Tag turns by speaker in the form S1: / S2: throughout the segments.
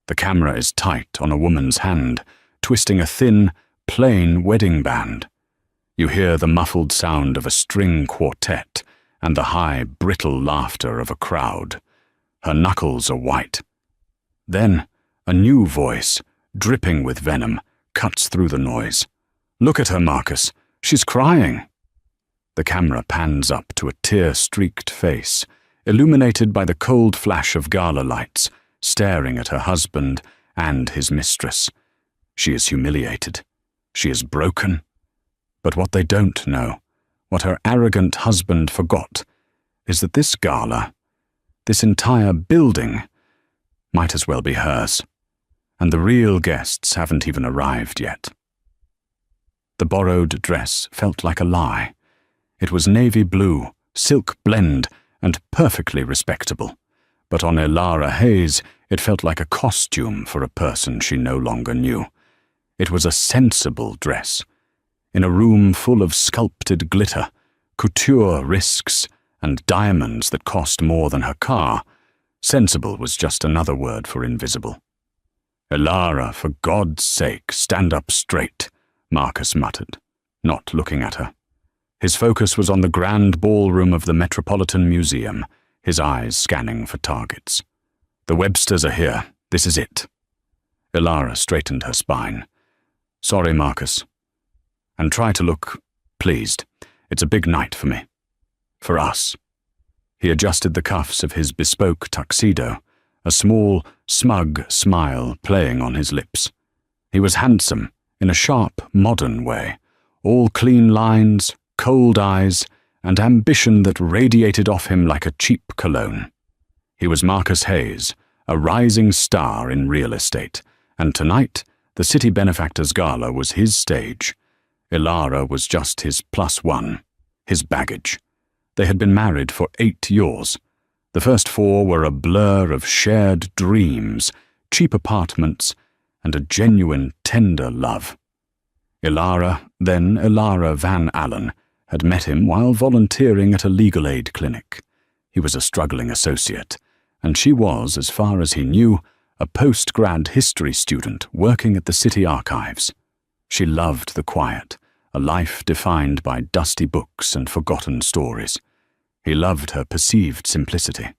S1: The camera is tight on a woman's hand, twisting a thin, plain wedding band. You hear the muffled sound of a string quartet and the high, brittle laughter of a crowd. Her knuckles are white. Then, a new voice, dripping with venom, cuts through the noise. "Look at her, Marcus. She's crying." The camera pans up to a tear-streaked face, illuminated by the cold flash of gala lights, staring at her husband and his mistress. She is humiliated. She is broken. But what they don't know, what her arrogant husband forgot, is that this gala, this entire building, might as well be hers, and the real guests haven't even arrived yet. The borrowed dress felt like a lie. It was navy blue, silk blend, and perfectly respectable, but on Elara Hayes it felt like a costume for a person she no longer knew. It was a sensible dress. In a room full of sculpted glitter, couture risks, and diamonds that cost more than her car, sensible was just another word for invisible. "Elara, for God's sake, stand up straight," Marcus muttered, not looking at her. His focus was on the grand ballroom of the Metropolitan Museum, his eyes scanning for targets. "The Websters are here. This is it." Elara straightened her spine. "Sorry, Marcus. And try to look pleased. It's a big night for me. For us." He adjusted the cuffs of his bespoke tuxedo, a small, smug smile playing on his lips. He was handsome, in a sharp, modern way, all clean lines, cold eyes, and ambition that radiated off him like a cheap cologne. He was Marcus Hayes, a rising star in real estate, and tonight the City Benefactors Gala was his stage. Elara was just his +1, his baggage. They had been married for 8 years. The first 4 were a blur of shared dreams, cheap apartments, and a genuine, tender love. Elara, then Elara Van Allen, had met him while volunteering at a legal aid clinic. He was a struggling associate, and she was, as far as he knew, a post-grad history student working at the city archives. She loved the quiet, a life defined by dusty books and forgotten stories. He loved her perceived simplicity.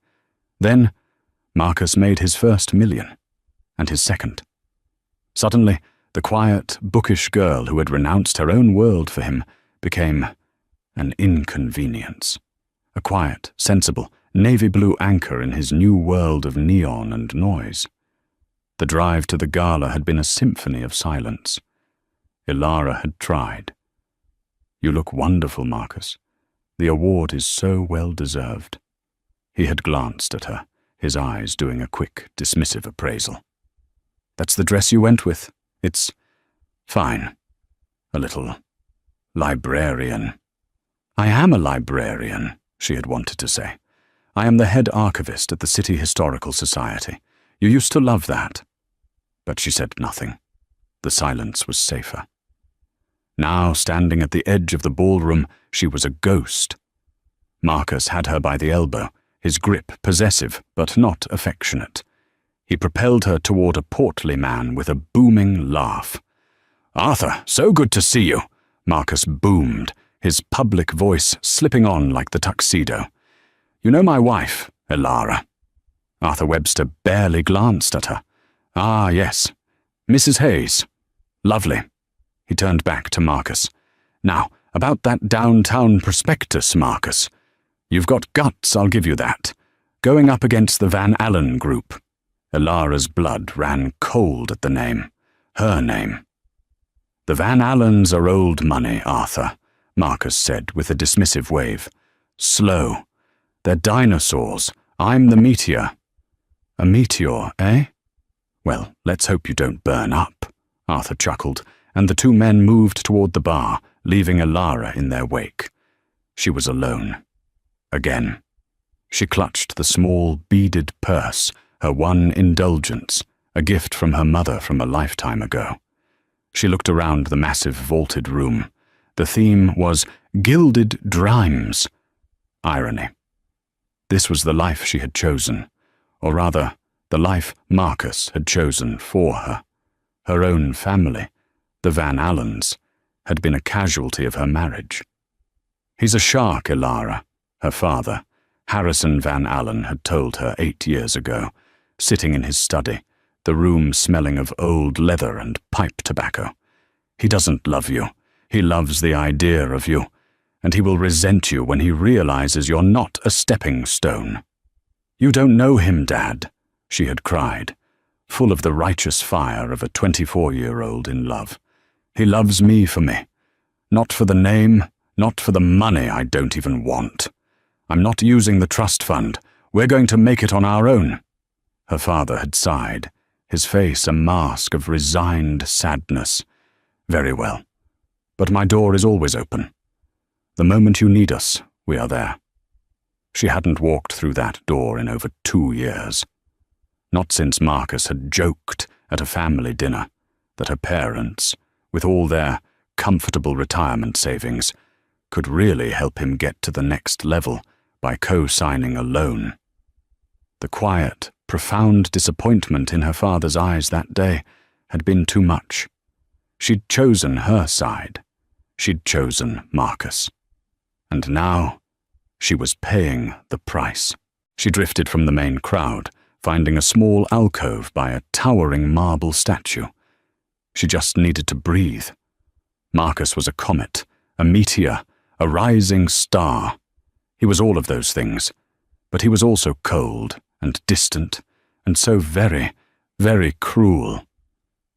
S1: Then, Marcus made his first million, and his second. Suddenly, the quiet, bookish girl who had renounced her own world for him became an inconvenience. A quiet, sensible, navy blue anchor in his new world of neon and noise. The drive to the gala had been a symphony of silence. Elara had tried. "You look wonderful, Marcus. The award is so well deserved." He had glanced at her, his eyes doing a quick, dismissive appraisal. "That's the dress you went with. It's fine. A little librarian." "I am a librarian," she had wanted to say. "I am the head archivist at the City Historical Society. You used to love that." But she said nothing. The silence was safer. Now, standing at the edge of the ballroom, she was a ghost. Marcus had her by the elbow, his grip possessive but not affectionate. He propelled her toward a portly man with a booming laugh. "Arthur, so good to see you," Marcus boomed, his public voice slipping on like the tuxedo. "You know my wife, Elara." Arthur Webster barely glanced at her. "Ah, yes. Mrs. Hayes. Lovely." He turned back to Marcus. "Now, about that downtown prospectus, Marcus. You've got guts, I'll give you that. Going up against the Van Allen group." Elara's blood ran cold at the name. Her name. "The Van Allens are old money, Arthur," Marcus said with a dismissive wave. "Slow. They're dinosaurs. I'm the meteor." "A meteor, eh? Well, let's hope you don't burn up," Arthur chuckled, and the 2 men moved toward the bar, leaving Elara in their wake. She was alone. Again. She clutched the small, beaded purse, her one indulgence, a gift from her mother from a lifetime ago. She looked around the massive vaulted room. The theme was Gilded Drimes. Irony. This was the life she had chosen, or rather, the life Marcus had chosen for her. Her own family, the Van Allens, had been a casualty of her marriage. "He's a shark, Ilara," her father, Harrison Van Allen, had told her 8 years ago, sitting in his study, the room smelling of old leather and pipe tobacco. "He doesn't love you. He loves the idea of you, and he will resent you when he realizes you're not a stepping stone." "You don't know him, Dad," she had cried, full of the righteous fire of a 24-year-old in love. "He loves me for me. Not for the name, not for the money I don't even want. I'm not using the trust fund. We're going to make it on our own." Her father had sighed, his face a mask of resigned sadness. "Very well. But my door is always open. The moment you need us, we are there." She hadn't walked through that door in over 2 years. Not since Marcus had joked at a family dinner that her parents, with all their comfortable retirement savings, could really help him get to the next level by co-signing a loan. The quiet, profound disappointment in her father's eyes that day had been too much. She'd chosen her side. She'd chosen Marcus. And now she was paying the price. She drifted from the main crowd, finding a small alcove by a towering marble statue. She just needed to breathe. Marcus was a comet, a meteor, a rising star. He was all of those things, but he was also cold and distant, and so very, very cruel.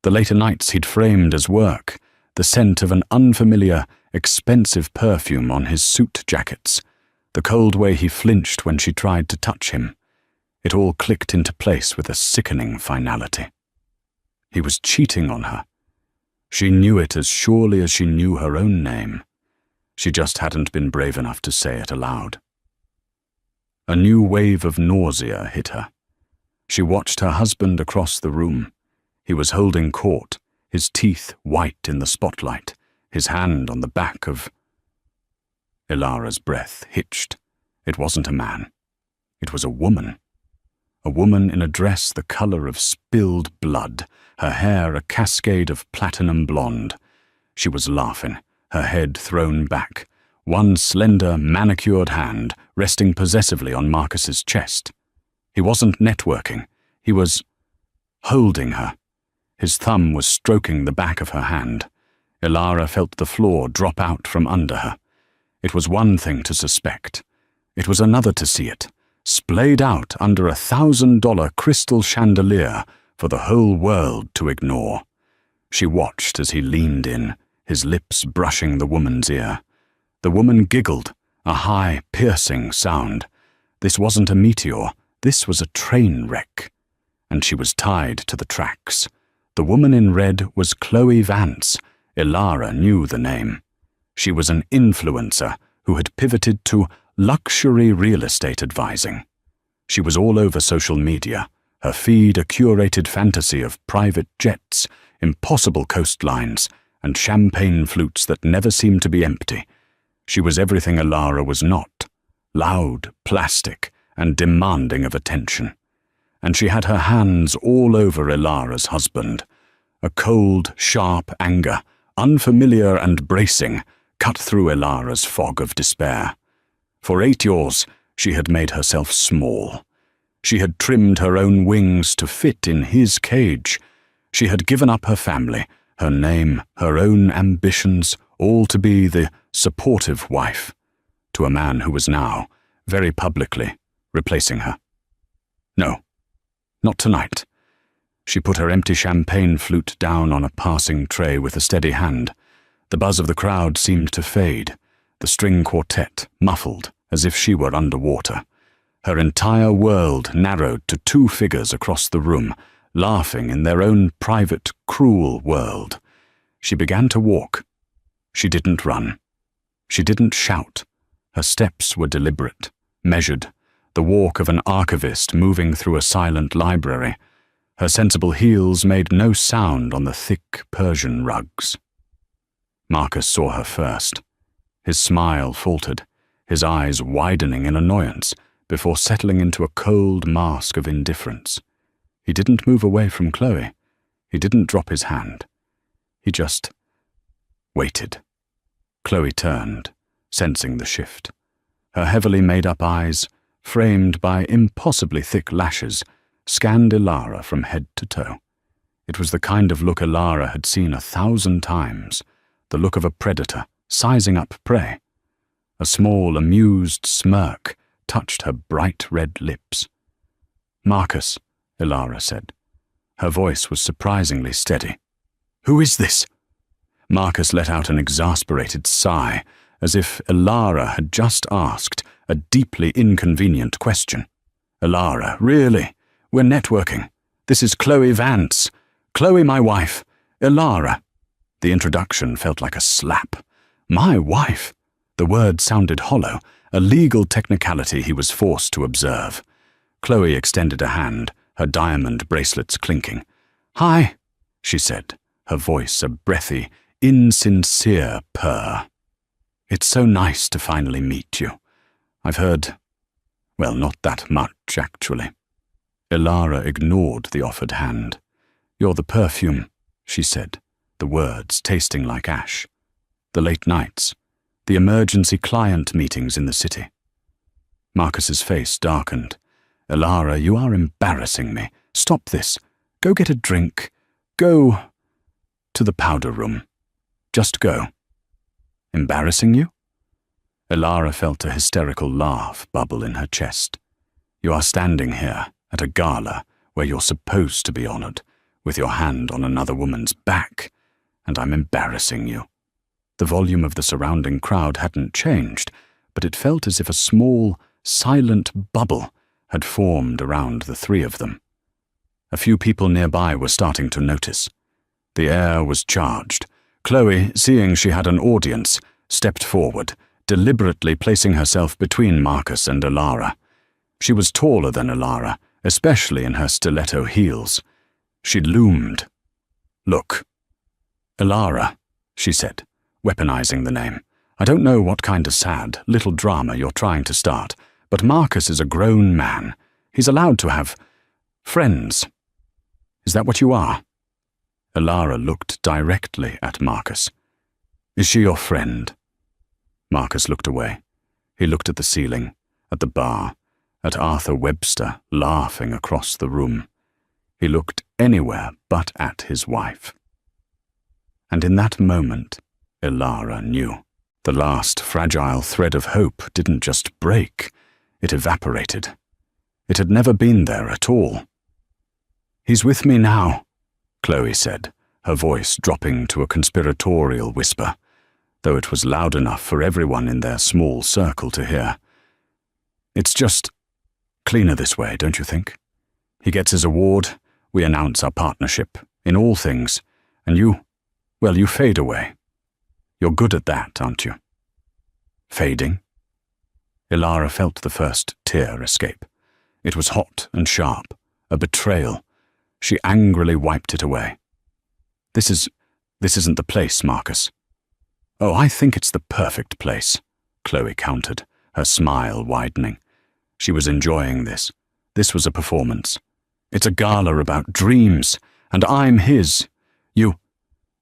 S1: The later nights he'd framed as work, the scent of an unfamiliar, expensive perfume on his suit jackets, the cold way he flinched when she tried to touch him. It all clicked into place with a sickening finality. He was cheating on her. She knew it as surely as she knew her own name. She just hadn't been brave enough to say it aloud. A new wave of nausea hit her. She watched her husband across the room. He was holding court, his teeth white in the spotlight, his hand on the back of... Ilara's breath hitched. It wasn't a man. It was a woman. A woman in a dress the color of spilled blood, her hair a cascade of platinum blonde. She was laughing, her head thrown back, one slender, manicured hand resting possessively on Marcus's chest. He wasn't networking. He was holding her. His thumb was stroking the back of her hand. Ilara felt the floor drop out from under her. It was one thing to suspect. It was another to see it, splayed out under a $1,000 crystal chandelier for the whole world to ignore. She watched as he leaned in, his lips brushing the woman's ear. The woman giggled, a high, piercing sound. This wasn't a meteor, this was a train wreck. And she was tied to the tracks. The woman in red was Chloe Vance. Ilara knew the name. She was an influencer who had pivoted to luxury real estate advising. She was all over social media, her feed a curated fantasy of private jets, impossible coastlines, and champagne flutes that never seemed to be empty. She was everything Ilara was not, loud, plastic, and demanding of attention. And she had her hands all over Ilara's husband. A cold, sharp anger, unfamiliar and bracing, cut through Ilara's fog of despair. For 8 years, she had made herself small. She had trimmed her own wings to fit in his cage. She had given up her family, her name, her own ambitions, all to be the supportive wife, to a man who was now, very publicly, replacing her. No, not tonight. She put her empty champagne flute down on a passing tray with a steady hand. The buzz of the crowd seemed to fade, the string quartet muffled as if she were underwater. Her entire world narrowed to 2 figures across the room, laughing in their own private, cruel world. She began to walk. She didn't run. She didn't shout. Her steps were deliberate, measured, the walk of an archivist moving through a silent library. Her sensible heels made no sound on the thick Persian rugs. Marcus saw her first. His smile faltered, his eyes widening in annoyance before settling into a cold mask of indifference. He didn't move away from Chloe. He didn't drop his hand. He just waited. Chloe turned, sensing the shift. Her heavily made-up eyes, framed by impossibly thick lashes, scanned Ilara from head to toe. It was the kind of look Ilara had seen 1,000 times, the look of a predator sizing up prey. A small, amused smirk touched her bright red lips. "Marcus," Ilara said. Her voice was surprisingly steady. "Who is this?" Marcus let out an exasperated sigh, as if Ilara had just asked a deeply inconvenient question. "Ilara, really? We're networking. This is Chloe Vance. Chloe, my wife. Ilara." The introduction felt like a slap. My wife? The word sounded hollow, a legal technicality he was forced to observe. Chloe extended a hand, her diamond bracelets clinking. "Hi," she said, her voice a breathy, insincere purr. "It's so nice to finally meet you. I've heard, well, not that much, actually." Ilara ignored the offered hand. "You're the perfume," she said, the words tasting like ash. "The late nights, the emergency client meetings in the city." Marcus's face darkened. "Ilara, you are embarrassing me. Stop this. Go get a drink. Go to the powder room. Just go." "Embarrassing you?" Ilara felt a hysterical laugh bubble in her chest. "You are standing here at a gala where you're supposed to be honored, with your hand on another woman's back, and I'm embarrassing you." The volume of the surrounding crowd hadn't changed, but it felt as if a small, silent bubble had formed around the three of them. A few people nearby were starting to notice. The air was charged. Chloe, seeing she had an audience, stepped forward, deliberately placing herself between Marcus and Ilara. She was taller than Ilara, especially in her stiletto heels. She loomed. "Look." "Ilara," she said, weaponizing the name. "I don't know what kind of sad, little drama you're trying to start, but Marcus is a grown man. He's allowed to have friends. Is that what you are?" Ilara looked directly at Marcus. "Is she your friend?" Marcus looked away. He looked at the ceiling, at the bar, at Arthur Webster laughing across the room. He looked anywhere but at his wife. And in that moment, Ilara knew. The last fragile thread of hope didn't just break, it evaporated. It had never been there at all. "He's with me now," Chloe said, her voice dropping to a conspiratorial whisper, though it was loud enough for everyone in their small circle to hear. "It's just cleaner this way, don't you think? He gets his award, we announce our partnership, in all things, and you fade away. You're good at that, aren't you?" "Fading?" Ilara felt the first tear escape. It was hot and sharp, a betrayal. She angrily wiped it away. This isn't the place, Marcus." "Oh, I think it's the perfect place," Chloe countered, her smile widening. She was enjoying this. This was a performance. "It's a gala about dreams, and I'm his.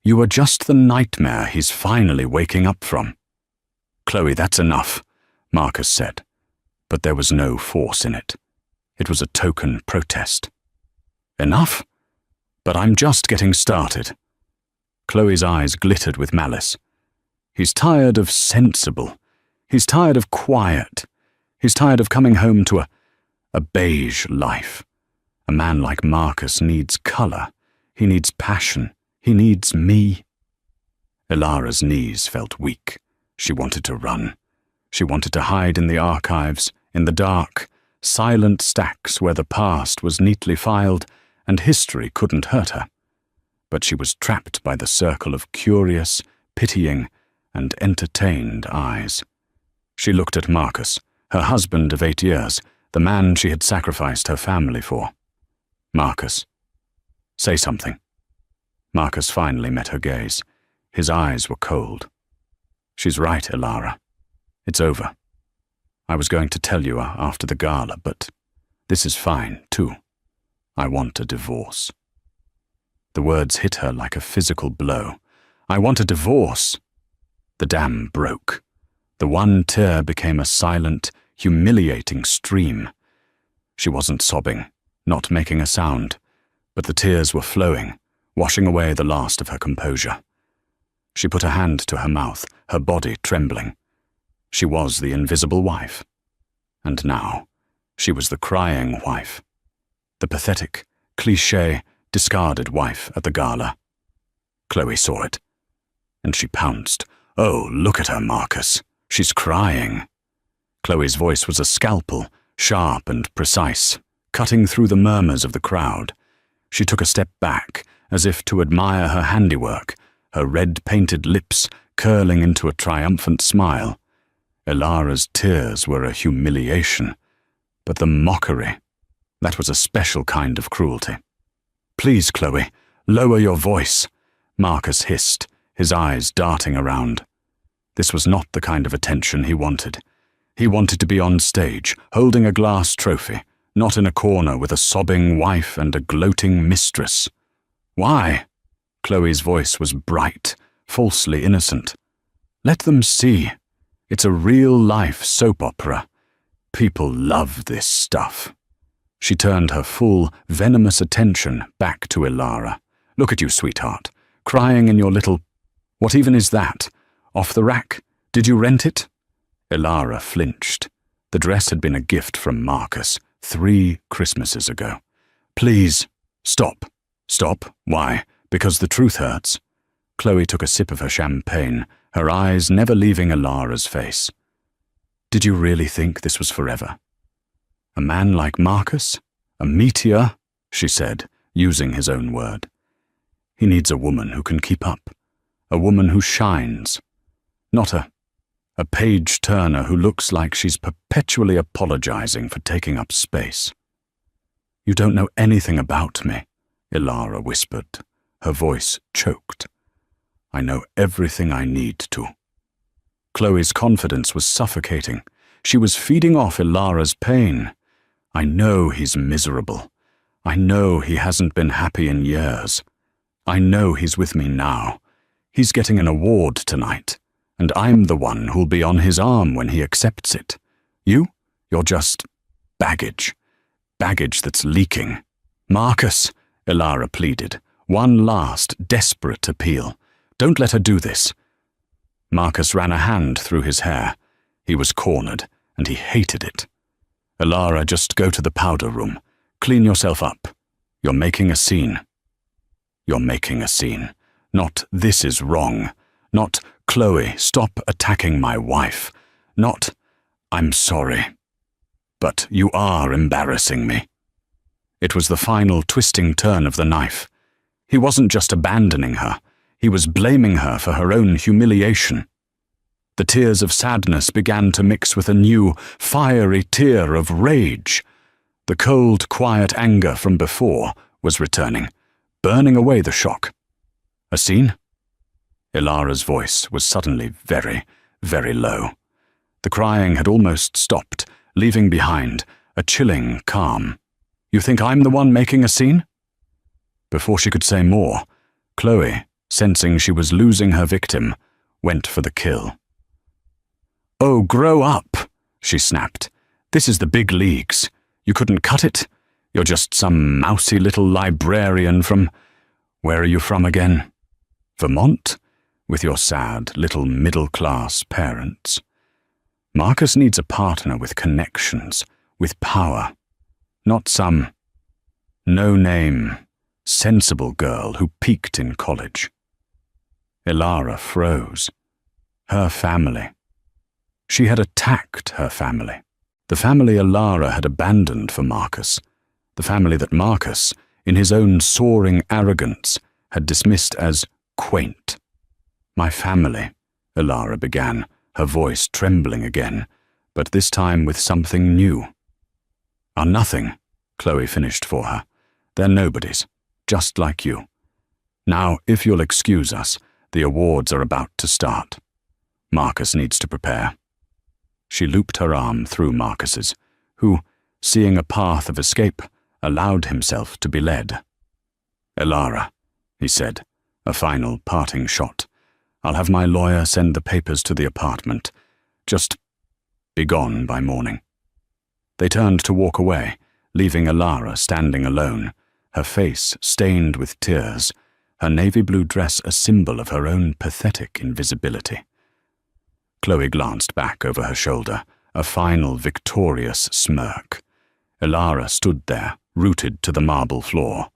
S1: You are just the nightmare he's finally waking up from." "Chloe, that's enough," Marcus said, but there was no force in it. It was a token protest. "Enough? But I'm just getting started." Chloe's eyes glittered with malice. "He's tired of sensible. He's tired of quiet. He's tired of coming home to a beige life. A man like Marcus needs color. He needs passion. He needs me." Ilara's knees felt weak. She wanted to run. She wanted to hide in the archives, in the dark, silent stacks where the past was neatly filed and history couldn't hurt her. But she was trapped by the circle of curious, pitying, and entertained eyes. She looked at Marcus, her husband of 8 years, the man she had sacrificed her family for. "Marcus, say something." Marcus finally met her gaze. His eyes were cold. "She's right, Ilara. It's over. I was going to tell you after the gala, but this is fine, too. I want a divorce." The words hit her like a physical blow. "I want a divorce." The dam broke. The one tear became a silent, humiliating stream. She wasn't sobbing, not making a sound, but the tears were flowing, washing away the last of her composure. She put a hand to her mouth, her body trembling. She was the invisible wife. And now, she was the crying wife. The pathetic, cliché, discarded wife at the gala. Chloe saw it, and she pounced. "Oh, look at her, Marcus. She's crying." Chloe's voice was a scalpel, sharp and precise, cutting through the murmurs of the crowd. She took a step back, as if to admire her handiwork, her red-painted lips curling into a triumphant smile. Ilara's tears were a humiliation, but the mockery, that was a special kind of cruelty. "Please, Chloe, lower your voice," Marcus hissed, his eyes darting around. This was not the kind of attention he wanted. He wanted to be on stage, holding a glass trophy, not in a corner with a sobbing wife and a gloating mistress. "Why?" Chloe's voice was bright, falsely innocent. "Let them see. It's a real-life soap opera. People love this stuff." She turned her full, venomous attention back to Ilara. "Look at you, sweetheart, crying in your little... What even is that? Off the rack? Did you rent it?" Ilara flinched. The dress had been a gift from Marcus 3 Christmases ago. "Please, stop." "Stop? Why? Because the truth hurts?" Chloe took a sip of her champagne, her eyes never leaving Ilara's face. "Did you really think this was forever? A man like Marcus? A meteor?" she said, using his own word. "He needs a woman who can keep up, a woman who shines, not a page-turner who looks like she's perpetually apologizing for taking up space." "You don't know anything about me," Ilara whispered, her voice choked. "I know everything I need to." Chloe's confidence was suffocating. She was feeding off Ilara's pain. "I know he's miserable. I know he hasn't been happy in years. I know he's with me now. He's getting an award tonight, and I'm the one who'll be on his arm when he accepts it. You're just baggage. Baggage that's leaking." "Marcus," Ilara pleaded, one last, desperate appeal. "Don't let her do this." Marcus ran a hand through his hair. He was cornered, and he hated it. "Ilara, just go to the powder room. Clean yourself up. You're making a scene." "You're making a scene. Not, this is wrong. Not, Chloe, stop attacking my wife. Not, I'm sorry. But you are embarrassing me." It was the final twisting turn of the knife. He wasn't just abandoning her. He was blaming her for her own humiliation. The tears of sadness began to mix with a new, fiery tear of rage. The cold, quiet anger from before was returning, burning away the shock. "A scene?" Ilara's voice was suddenly very, very low. The crying had almost stopped, leaving behind a chilling calm. "You think I'm the one making a scene?" Before she could say more, Chloe, sensing she was losing her victim, went for the kill. "Oh, grow up," she snapped. "This is the big leagues. You couldn't cut it? You're just some mousy little librarian from... Where are you from again? Vermont? With your sad little middle-class parents. Marcus needs a partner with connections, with power. Not some no-name, sensible girl who peaked in college." Ilara froze. Her family. She had attacked her family. The family Ilara had abandoned for Marcus. The family that Marcus, in his own soaring arrogance, had dismissed as quaint. "My family," Ilara began, her voice trembling again, but this time with something new. "Are nothing," Chloe finished for her. "They're nobodies, just like you. Now, if you'll excuse us, the awards are about to start. Marcus needs to prepare." She looped her arm through Marcus's, who, seeing a path of escape, allowed himself to be led. "Elara," he said, a final parting shot. "I'll have my lawyer send the papers to the apartment. Just be gone by morning." They turned to walk away, leaving Elara standing alone, her face stained with tears, her navy blue dress a symbol of her own pathetic invisibility. Chloe glanced back over her shoulder, a final victorious smirk. Elara stood there, rooted to the marble floor.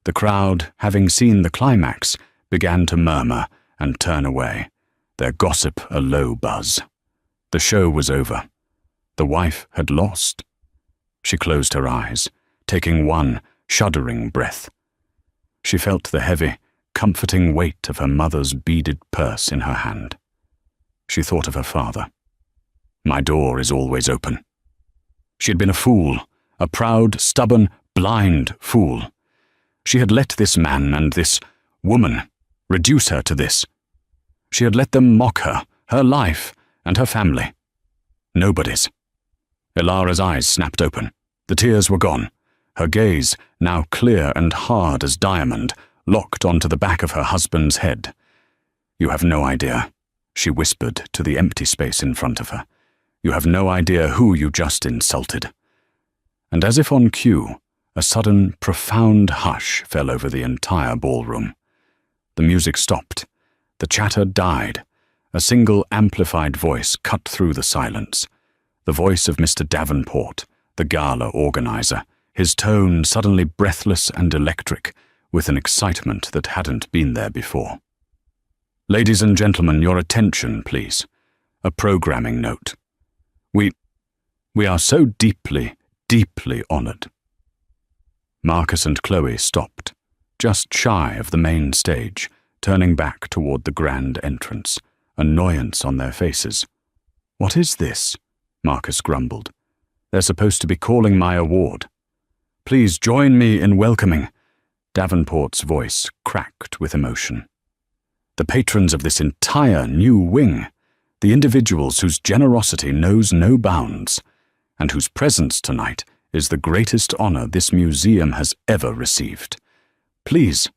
S1: The crowd, having seen the climax, began to murmur and turn away, their gossip a low buzz. The show was over. The wife had lost. She closed her eyes, taking one shuddering breath. She felt the heavy, comforting weight of her mother's beaded purse in her hand. She thought of her father. "My door is always open." She had been a fool, a proud, stubborn, blind fool. She had let this man and this woman reduce her to this. She had let them mock her life, and her family. Nobody's. Elara's eyes snapped open. The tears were gone. Her gaze, now clear and hard as diamond, locked onto the back of her husband's head. "You have no idea," she whispered to the empty space in front of her. "You have no idea who you just insulted." And as if on cue, a sudden, profound hush fell over the entire ballroom. The music stopped. The chatter died. A single amplified voice cut through the silence. The voice of Mr. Davenport, the gala organizer, his tone suddenly breathless and electric, with an excitement that hadn't been there before. "Ladies and gentlemen, your attention, please. A programming note. We are so deeply, deeply honored." Marcus and Chloe stopped, just shy of the main stage, turning back toward the grand entrance, annoyance on their faces. "What is this?" Marcus grumbled. "They're supposed to be calling my award." "Please join me in welcoming—" Davenport's voice cracked with emotion. "The patrons of this entire new wing, the individuals whose generosity knows no bounds, and whose presence tonight is the greatest honor this museum has ever received. Please,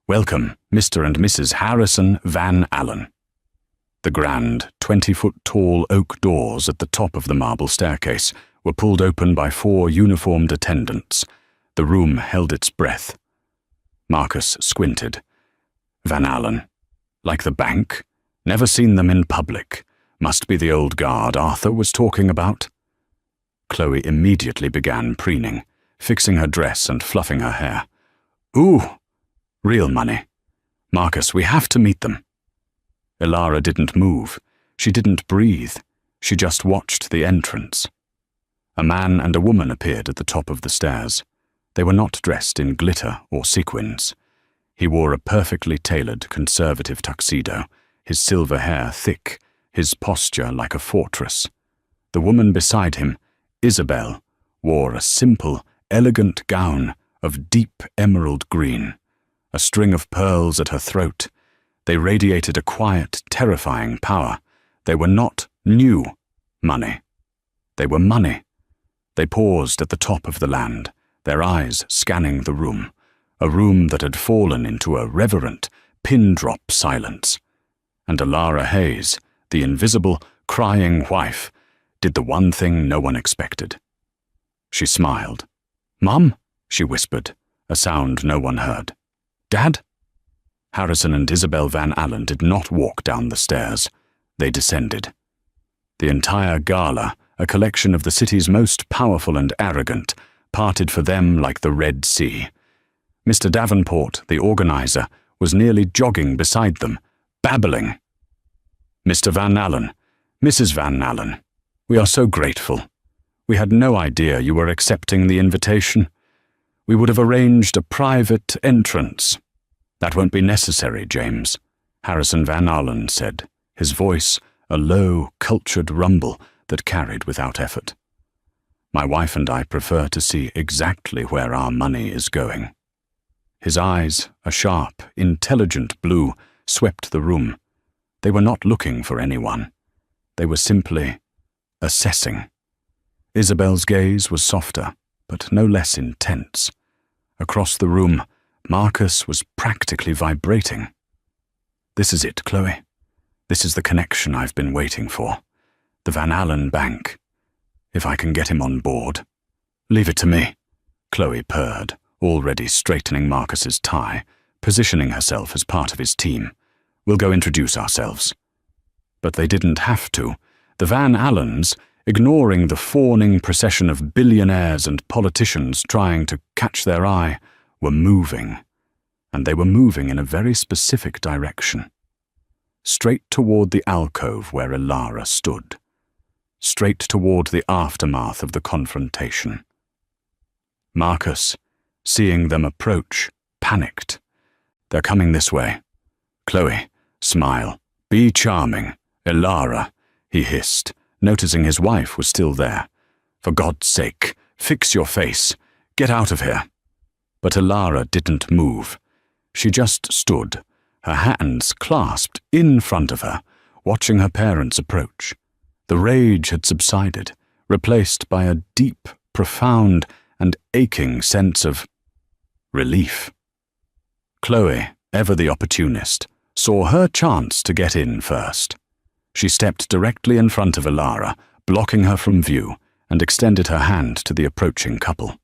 S1: welcome Mr. and Mrs. Harrison Van Allen." The grand, 20-foot-tall oak doors at the top of the marble staircase were pulled open by 4 uniformed attendants. The room held its breath. Marcus squinted. Van Allen. Like the bank? Never seen them in public. Must be the old guard Arthur was talking about. Chloe immediately began preening, fixing her dress and fluffing her hair. "Ooh, real money. Marcus, we have to meet them." Elara didn't move. She didn't breathe. She just watched the entrance. A man and a woman appeared at the top of the stairs. They were not dressed in glitter or sequins. He wore a perfectly tailored conservative tuxedo, his silver hair thick, his posture like a fortress. The woman beside him, Isabel, wore a simple, elegant gown of deep emerald green, a string of pearls at her throat. They radiated a quiet, terrifying power. They were not new money. They were money. They paused at the top of the land, their eyes scanning the room, a room that had fallen into a reverent, pin-drop silence. And Elara Hayes, the invisible, crying wife, did the one thing no one expected. She smiled. "Mum?" she whispered, a sound no one heard. "Dad?" Harrison and Isabel Van Allen did not walk down the stairs. They descended. The entire gala, a collection of the city's most powerful and arrogant, parted for them like the Red Sea. Mr. Davenport, the organizer, was nearly jogging beside them, babbling. "Mr. Van Allen, Mrs. Van Allen, we are so grateful. We had no idea you were accepting the invitation. We would have arranged a private entrance." "That won't be necessary, James," Harrison Van Allen said, his voice a low, cultured rumble that carried without effort. "My wife and I prefer to see exactly where our money is going." His eyes, a sharp, intelligent blue, swept the room. They were not looking for anyone. They were simply assessing. Isabel's gaze was softer, but no less intense. Across the room, Marcus was practically vibrating. "This is it, Chloe. This is the connection I've been waiting for. The Van Allen bank. If I can get him on board." "Leave it to me," Chloe purred, already straightening Marcus's tie, positioning herself as part of his team. "We'll go introduce ourselves." But they didn't have to. The Van Allens, ignoring the fawning procession of billionaires and politicians trying to catch their eye, were moving. And they were moving in a very specific direction. Straight toward the alcove where Ilara stood. Straight toward the aftermath of the confrontation. Marcus, seeing them approach, panicked. "They're coming this way. Chloe, smile. Be charming. Ilara," he hissed, noticing his wife was still there. "For God's sake, fix your face. Get out of here." But Ilara didn't move. She just stood, her hands clasped in front of her, watching her parents approach. The rage had subsided, replaced by a deep, profound, and aching sense of relief. Chloe, ever the opportunist, saw her chance to get in first. She stepped directly in front of Ilara, blocking her from view, and extended her hand to the approaching couple.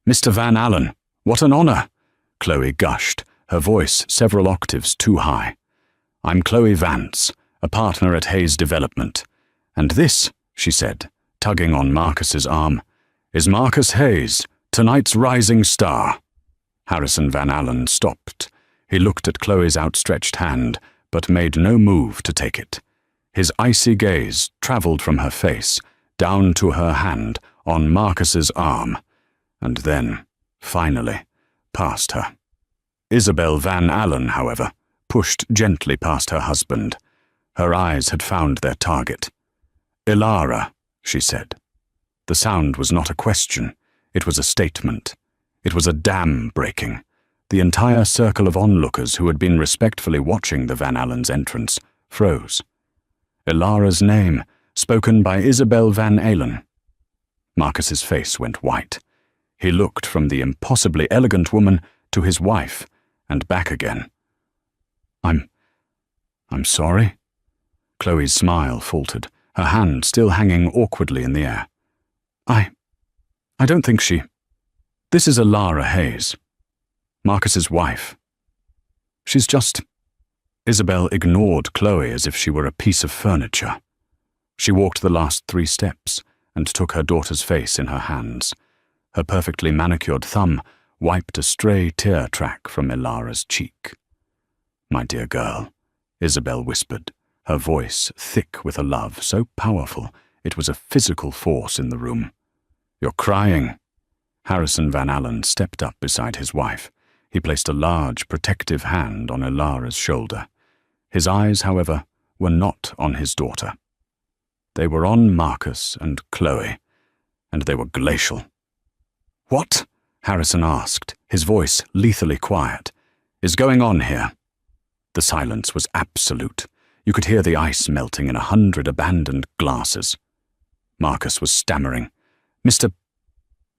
S1: "Mr. Van Allen, what an honor!" Chloe gushed, her voice several octaves too high. "I'm Chloe Vance, a partner at Hayes Development. And this," she said, tugging on Marcus's arm, "is Marcus Hayes, tonight's rising star." Harrison Van Allen stopped. He looked at Chloe's outstretched hand, but made no move to take it. His icy gaze traveled from her face, down to her hand on Marcus's arm, and then, finally, past her. Isabel Van Allen, however, pushed gently past her husband. Her eyes had found their target. "Ilara," she said. The sound was not a question, it was a statement. It was a dam breaking. The entire circle of onlookers who had been respectfully watching the Van Allen's entrance froze. Ilara's name, spoken by Isabel Van Allen. Marcus's face went white. He looked from the impossibly elegant woman to his wife, and back again. I'm sorry." Chloe's smile faltered, her hand still hanging awkwardly in the air. I don't think she... This is Ilara Hayes, Marcus's wife. She's just... Isabel ignored Chloe as if she were a piece of furniture. She walked the last 3 steps and took her daughter's face in her hands. Her perfectly manicured thumb wiped a stray tear track from Ilara's cheek. "My dear girl," Isabel whispered, her voice thick with a love so powerful it was a physical force in the room. "You're crying." Harrison Van Allen stepped up beside his wife. He placed a large, protective hand on Ilara's shoulder. His eyes, however, were not on his daughter. They were on Marcus and Chloe, and they were glacial. "What?" Harrison asked, his voice lethally quiet. "Is going on here?" The silence was absolute. You could hear the ice melting in 100 abandoned glasses. Marcus was stammering. Mr.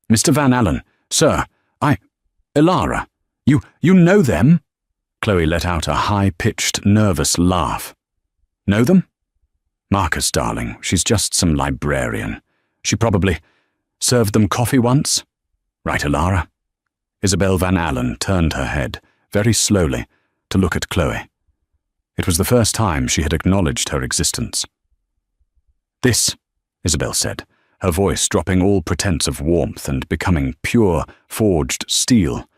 S1: Van Allen, sir, Ilara, you know them?" Chloe let out a high-pitched, nervous laugh. "Know them?" "Marcus, darling, she's just some librarian. She probably served them coffee once. Right, Ilara?" Isabel Van Allen turned her head, very slowly, to look at Chloe. It was the first time she had acknowledged her existence. "This," Isabel said, her voice dropping all pretense of warmth and becoming pure, forged steel,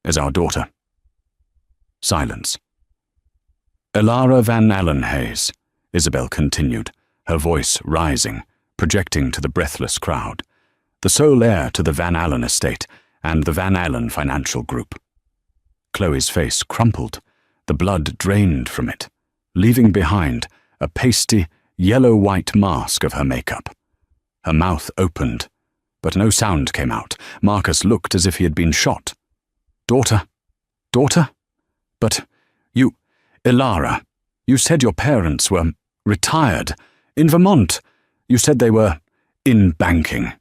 S1: "is our daughter." Silence. "Ilara Van Allen Hayes," Isabel continued, her voice rising, projecting to the breathless crowd, "the sole heir to the Van Allen estate and the Van Allen financial group." Chloe's face crumpled, the blood drained from it, leaving behind a pasty, yellow-white mask of her makeup. Her mouth opened, but no sound came out. Marcus looked as if he had been shot. "Daughter? Daughter? But Ilara, you said your parents were retired. In Vermont, you said they were in banking.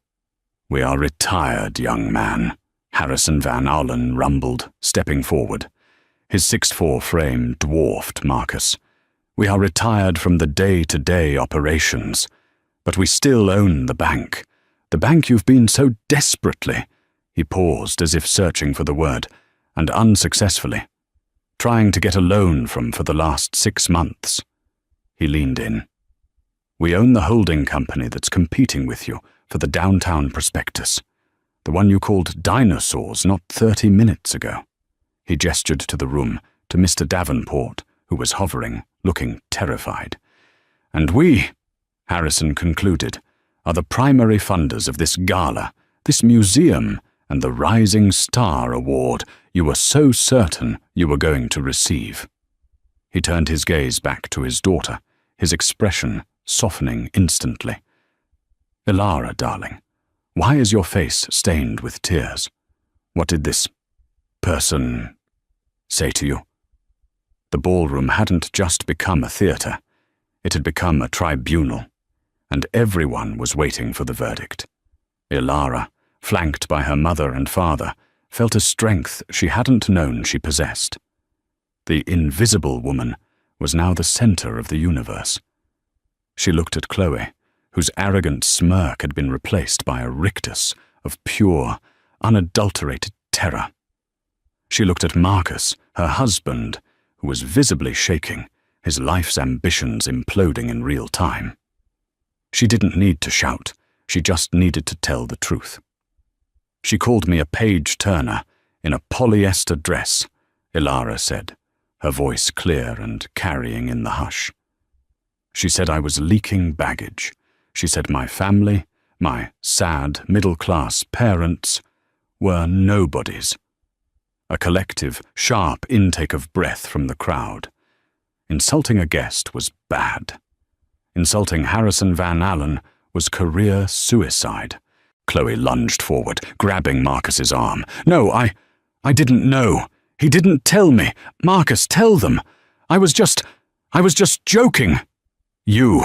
S1: "We are retired, young man," Harrison Van Allen rumbled, stepping forward. His 6'4" frame dwarfed Marcus. "We are retired from the day-to-day operations, but we still own the bank you've been so desperately—" He paused as if searching for the word, and unsuccessfully, "trying to get a loan from for the last 6 months." He leaned in. "We own the holding company that's competing with you for the downtown prospectus, the one you called dinosaurs not 30 minutes ago." He gestured to the room, to Mr. Davenport, who was hovering, looking terrified. "And we," Harrison concluded, "are the primary funders of this gala, this museum, and the Rising Star Award you were so certain you were going to receive." He turned his gaze back to his daughter, his expression softening instantly. "Ilara, darling, why is your face stained with tears? What did this person say to you?" The ballroom hadn't just become a theatre. It had become a tribunal, and everyone was waiting for the verdict. Ilara, flanked by her mother and father, felt a strength she hadn't known she possessed. The invisible woman was now the center of the universe. She looked at Chloe, whose arrogant smirk had been replaced by a rictus of pure, unadulterated terror. She looked at Marcus, her husband, who was visibly shaking, his life's ambitions imploding in real time. She didn't need to shout, she just needed to tell the truth. "She called me a page-turner in a polyester dress," Ilara said, her voice clear and carrying in the hush. "She said I was leaking baggage. She said my family, my sad middle-class parents, were nobodies." A collective, sharp intake of breath from the crowd. Insulting a guest was bad. Insulting Harrison Van Allen was career suicide. Chloe lunged forward, grabbing Marcus's arm. "No, I didn't know. He didn't tell me. Marcus, tell them. I was just joking." "You,"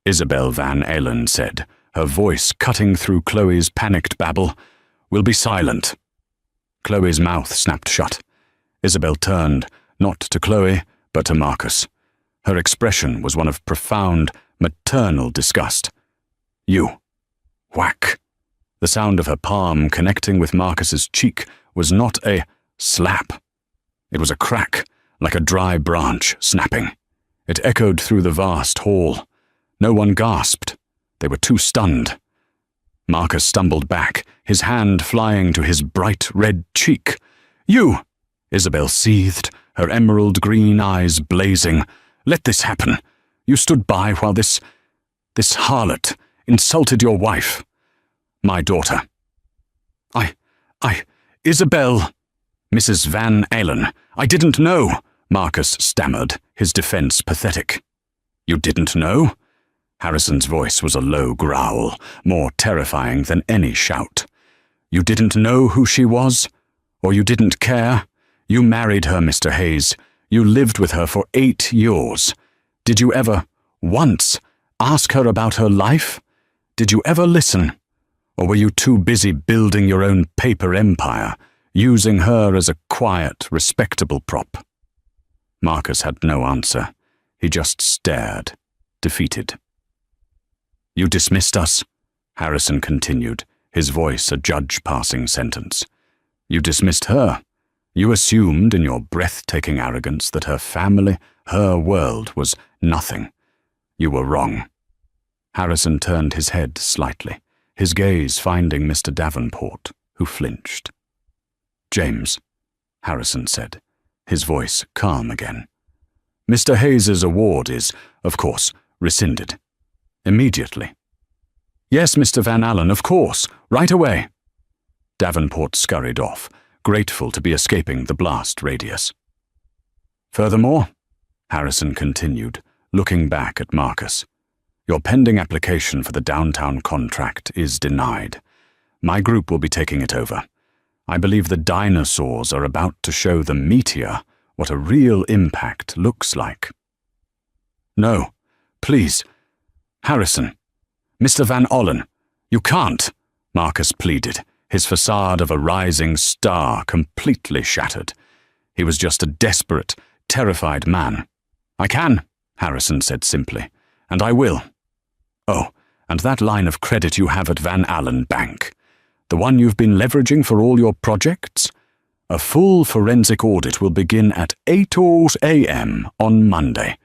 S1: Isabel Van Allen said, her voice cutting through Chloe's panicked babble, "will be silent." Chloe's mouth snapped shut. Isabel turned, not to Chloe, but to Marcus. Her expression was one of profound, maternal disgust. "You." Whack. The sound of her palm connecting with Marcus's cheek was not a slap. It was a crack, like a dry branch snapping. It echoed through the vast hall. No one gasped. They were too stunned. Marcus stumbled back, his hand flying to his bright red cheek. "You!" Isabel seethed, her emerald green eyes blazing. "Let this happen. You stood by while this harlot insulted your wife. My daughter." Isabel, Mrs. Van Allen, I didn't know," Marcus stammered, his defense pathetic. "You didn't know?" Harrison's voice was a low growl, more terrifying than any shout. "You didn't know who she was? Or you didn't care? You married her, Mr. Hayes. You lived with her for 8 years. Did you ever, once, ask her about her life? Did you ever listen? Or were you too busy building your own paper empire, using her as a quiet, respectable prop?" Marcus had no answer. He just stared, defeated. "You dismissed us," Harrison continued, his voice a judge-passing sentence. "You dismissed her. You assumed in your breathtaking arrogance that her family, her world, was nothing. You were wrong." Harrison turned his head slightly, his gaze finding Mr. Davenport, who flinched. "James," Harrison said, his voice calm again. "Mr. Hayes's award is, of course, rescinded. Immediately." "Yes, Mr. Van Allen, of course, right away." Davenport scurried off, grateful to be escaping the blast radius. "Furthermore," Harrison continued, looking back at Marcus, "your pending application for the downtown contract is denied. My group will be taking it over. I believe the dinosaurs are about to show the meteor what a real impact looks like." "No, please. Harrison. Mr. Van Allen. You can't," Marcus pleaded, his facade of a rising star completely shattered. He was just a desperate, terrified man. "I can," Harrison said simply, "and I will. Oh, and that line of credit you have at Van Allen Bank, the one you've been leveraging for all your projects? A full forensic audit will begin at 8 a.m. on Monday.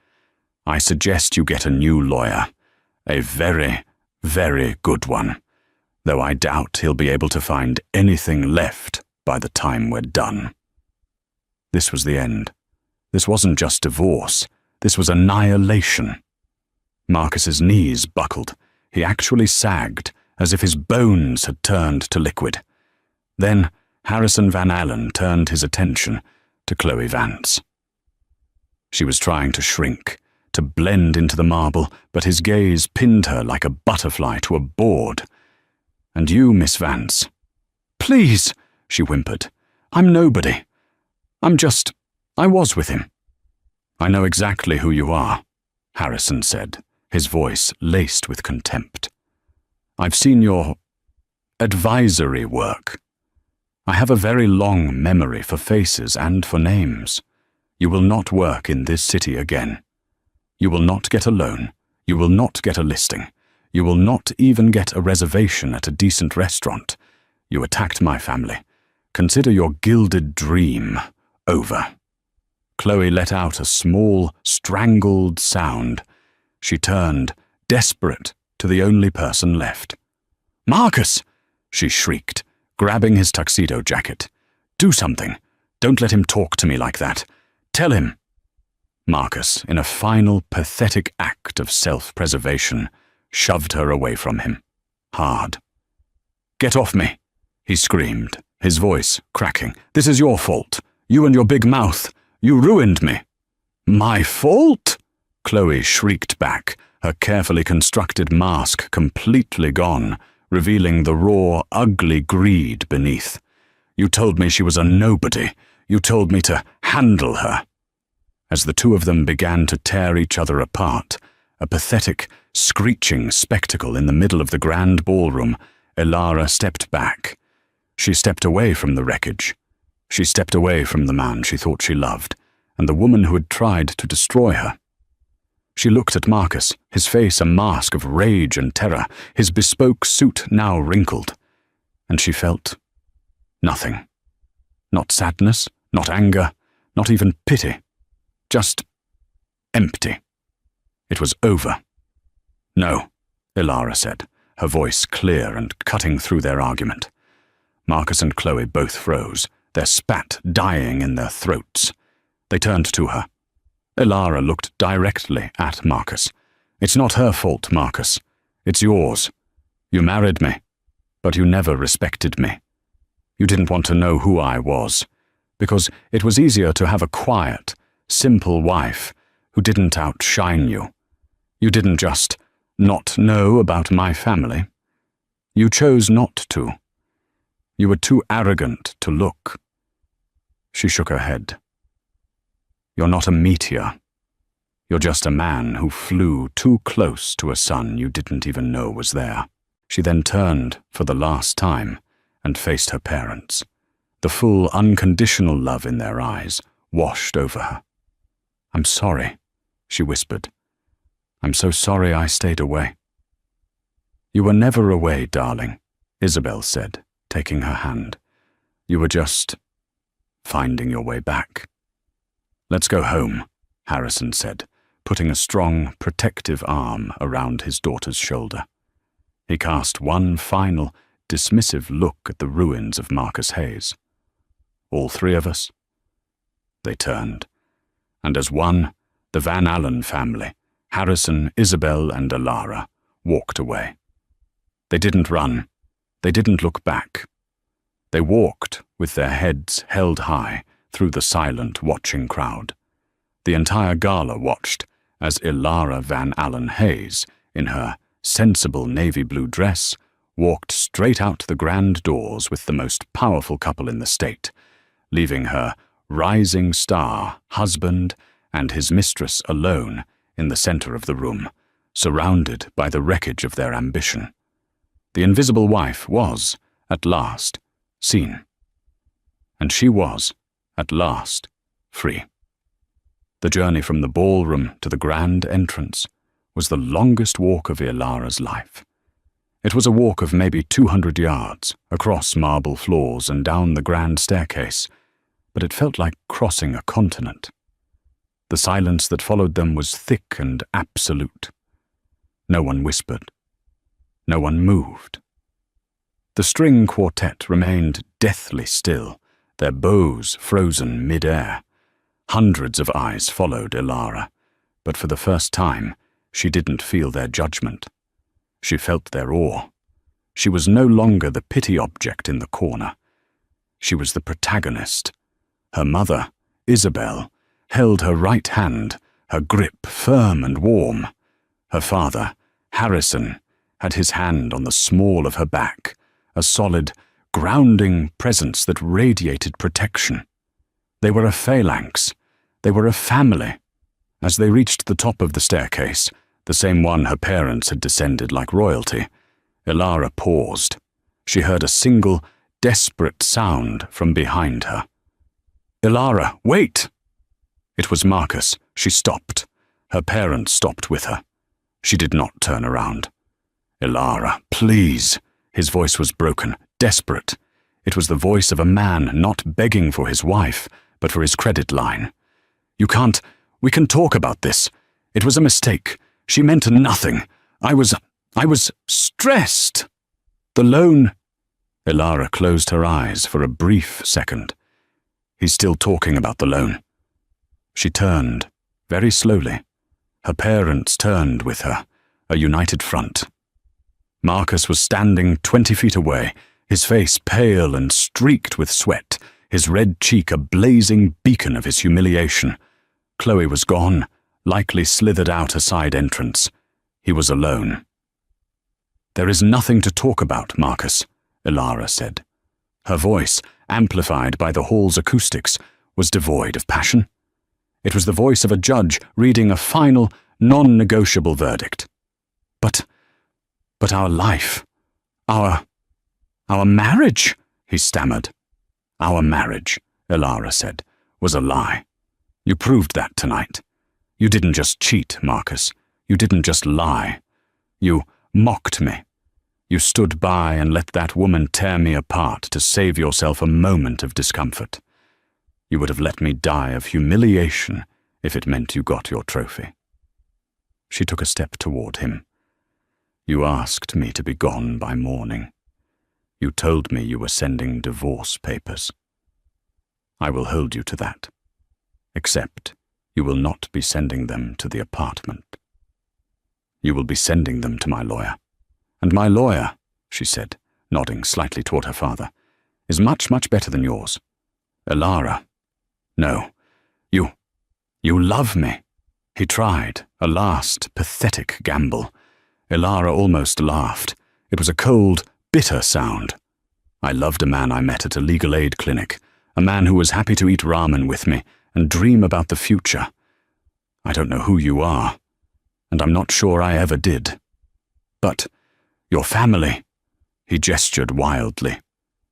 S1: I suggest you get a new lawyer, a very, very good one, though I doubt he'll be able to find anything left by the time we're done." This was the end. This wasn't just divorce. This was annihilation. Marcus's knees buckled. He actually sagged, as if his bones had turned to liquid. Then Harrison Van Allen turned his attention to Chloe Vance. She was trying to shrink, to blend into the marble, but his gaze pinned her like a butterfly to a board. "And you, Miss Vance?" "Please," she whimpered. "I'm nobody. I was with him." "I know exactly who you are," Harrison said, his voice laced with contempt. "I've seen your advisory work. I have a very long memory for faces and for names. You will not work in this city again. You will not get a loan. You will not get a listing. You will not even get a reservation at a decent restaurant. You attacked my family. Consider your gilded dream over." Chloe let out a small, strangled sound. She turned, desperate, to the only person left. "Marcus!" she shrieked, grabbing his tuxedo jacket. "Do something. Don't let him talk to me like that. Tell him." Marcus, in a final, pathetic act of self-preservation, shoved her away from him. Hard. "Get off me," he screamed, his voice cracking. "This is your fault. You and your big mouth. You ruined me." "My fault?" Chloe shrieked back, her carefully constructed mask completely gone, revealing the raw, ugly greed beneath. "You told me she was a nobody. You told me to handle her." As the two of them began to tear each other apart, a pathetic, screeching spectacle in the middle of the grand ballroom, Elara stepped back. She stepped away from the wreckage. She stepped away from the man she thought she loved, and the woman who had tried to destroy her. She looked at Marcus, his face a mask of rage and terror, his bespoke suit now wrinkled, and she felt nothing. Not sadness, not anger, not even pity. Just empty. It was over. "No," Elara said, her voice clear and cutting through their argument. Marcus and Chloe both froze, their spat dying in their throats. They turned to her. Elara looked directly at Marcus. "It's not her fault, Marcus. It's yours. You married me, but you never respected me. You didn't want to know who I was, because it was easier to have a quiet, simple wife who didn't outshine you. You didn't just not know about my family. You chose not to. You were too arrogant to look." She shook her head. "You're not a meteor. You're just a man who flew too close to a sun you didn't even know was there." She then turned for the last time and faced her parents. The full, unconditional love in their eyes washed over her. "I'm sorry," she whispered. "I'm so sorry I stayed away." "You were never away, darling," Isabel said, taking her hand. "You were just finding your way back." "Let's go home," Harrison said, putting a strong, protective arm around his daughter's shoulder. He cast one final, dismissive look at the ruins of Marcus Hayes. "All three of us?" They turned, and as one, the Van Allen family, Harrison, Isabel, and Elara, walked away. They didn't run. They didn't look back. They walked with their heads held high through the silent, watching crowd. The entire gala watched as Elara Van Allen Hayes, in her sensible navy blue dress, walked straight out the grand doors with the most powerful couple in the state, leaving her rising star husband and his mistress alone in the center of the room, surrounded by the wreckage of their ambition. The invisible wife was, at last, seen. And she was, at last, free. The journey from the ballroom to the grand entrance was the longest walk of Ilara's life. It was a walk of maybe 200 yards, across marble floors and down the grand staircase, but it felt like crossing a continent. The silence that followed them was thick and absolute. No one whispered. No one moved. The string quartet remained deathly still, their bows frozen mid-air. Hundreds of eyes followed Ilara, but for the first time, she didn't feel their judgment. She felt their awe. She was no longer the pity object in the corner. She was the protagonist. Her mother, Isabel, held her right hand, her grip firm and warm. Her father, Harrison, had his hand on the small of her back, a solid, grounding presence that radiated protection. They were a phalanx. They were a family. As they reached the top of the staircase, the same one her parents had descended like royalty, Ilara paused. She heard a single, desperate sound from behind her. "Ilara, wait!" It was Marcus. She stopped. Her parents stopped with her. She did not turn around. "Ilara, please." His voice was broken, desperate. It was the voice of a man not begging for his wife, but for his credit line. We can talk about this. It was a mistake. She meant nothing. I was stressed." The loan. Ilara closed her eyes for a brief second. "He's still talking about the loan." She turned, very slowly. Her parents turned with her, a united front. Marcus was standing 20 feet away, his face pale and streaked with sweat, his red cheek a blazing beacon of his humiliation. Chloe was gone, likely slithered out a side entrance. He was alone. "There is nothing to talk about, Marcus," Ilara said. Her voice, amplified by the hall's acoustics, was devoid of passion. It was the voice of a judge reading a final, non-negotiable verdict. But our life, our marriage," he stammered. "Our marriage," Ilara said, "was a lie. You proved that tonight. You didn't just cheat, Marcus. You didn't just lie. You mocked me. You stood by and let that woman tear me apart to save yourself a moment of discomfort. You would have let me die of humiliation if it meant you got your trophy." She took a step toward him. "You asked me to be gone by morning. You told me you were sending divorce papers. I will hold you to that. Except you will not be sending them to the apartment. You will be sending them to my lawyer. And my lawyer," she said, nodding slightly toward her father, "is much, much better than yours. Ilara, no, you love me." He tried, a last, pathetic gamble. Ilara almost laughed. It was a cold, bitter sound. "I loved a man I met at a legal aid clinic, a man who was happy to eat ramen with me and dream about the future. I don't know who you are, and I'm not sure I ever did. But your family," he gestured wildly.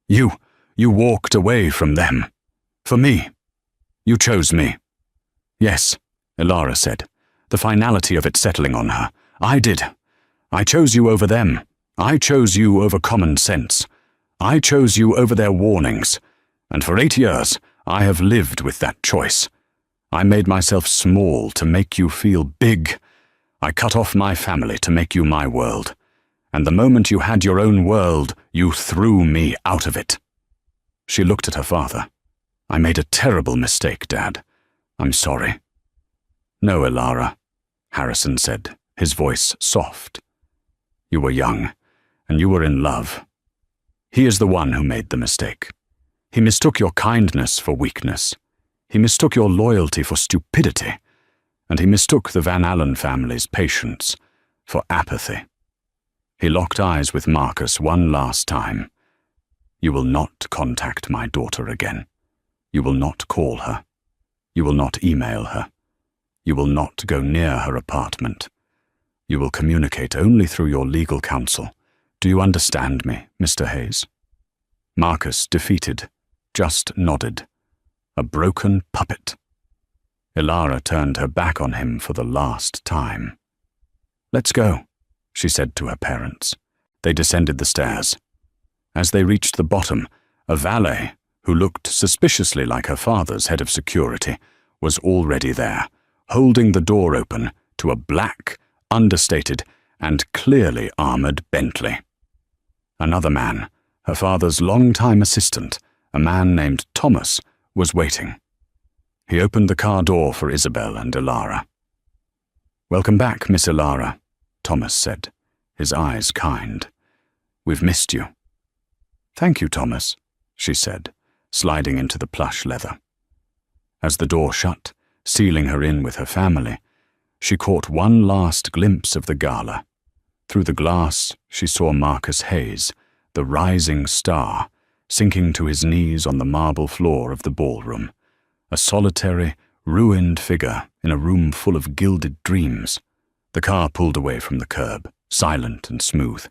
S1: You walked away from them. For me. You chose me." "Yes," Ilara said, the finality of it settling on her. "I did. I chose you over them. I chose you over common sense. I chose you over their warnings. And for 8 years, I have lived with that choice. I made myself small to make you feel big. I cut off my family to make you my world. And the moment you had your own world, you threw me out of it." She looked at her father. "I made a terrible mistake, Dad. I'm sorry." "No, Ilara," Harrison said, his voice soft. "You were young, and you were in love. He is the one who made the mistake. He mistook your kindness for weakness. He mistook your loyalty for stupidity. And he mistook the Van Allen family's patience for apathy." He locked eyes with Marcus one last time. "You will not contact my daughter again. You will not call her. You will not email her. You will not go near her apartment. You will communicate only through your legal counsel, Do you understand me, Mr. Hayes? Marcus, defeated, just nodded. A broken puppet. Ilara turned her back on him for the last time. "Let's go," she said to her parents. They descended the stairs. As they reached the bottom, a valet, who looked suspiciously like her father's head of security, was already there, holding the door open to a black, understated, and clearly armored Bentley. Another man, her father's longtime assistant, a man named Thomas, was waiting. He opened the car door for Isabel and Ilara. "Welcome back, Miss Ilara," Thomas said, his eyes kind. "We've missed you." "Thank you, Thomas," she said, sliding into the plush leather. As the door shut, sealing her in with her family, she caught one last glimpse of the gala. Through the glass, she saw Marcus Hayes, the rising star, sinking to his knees on the marble floor of the ballroom, a solitary, ruined figure in a room full of gilded dreams. The car pulled away from the curb, silent and smooth.